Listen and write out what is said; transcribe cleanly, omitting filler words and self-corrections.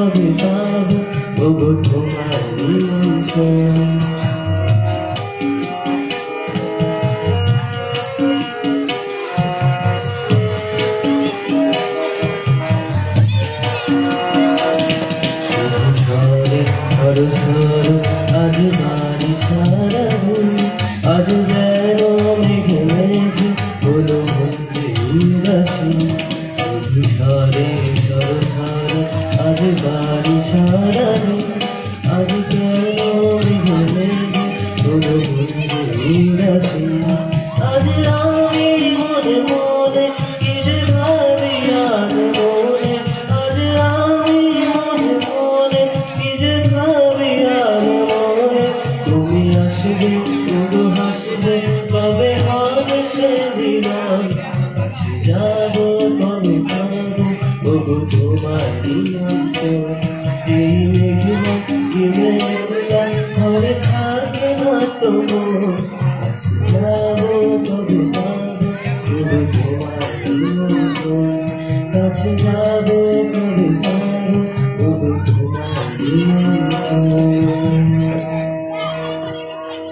কবে পাবো ওগো তোমার নিমন্ত্রণ। আজ বাড়ি সারা আজ যেন মেঘে মেঘে হলো মধ্যে উদাসী। শুধু ঝরে ঝরে আজ বাড়ি সারা আজ যেন মেঘে মেঘে হলো মধ্যে উদাসী। আজ আমি মনে মনে কি যে ভাবি আর মনে, আজ আমি মনে মনে কি যে ভাবি আর মনে। তুমি আসবে শুধু হাসবে কবে হবে সেদিন কাছে যাবো কবে পাবো ওগো তোমার নিমন্ত্রণ। এই মেঘলা কি মেঘলা ঘরে থাকে না তোমার কাছে যাবো কবে পাবো ওগো তোমার নিমন্ত্রণ। কাছে যাবো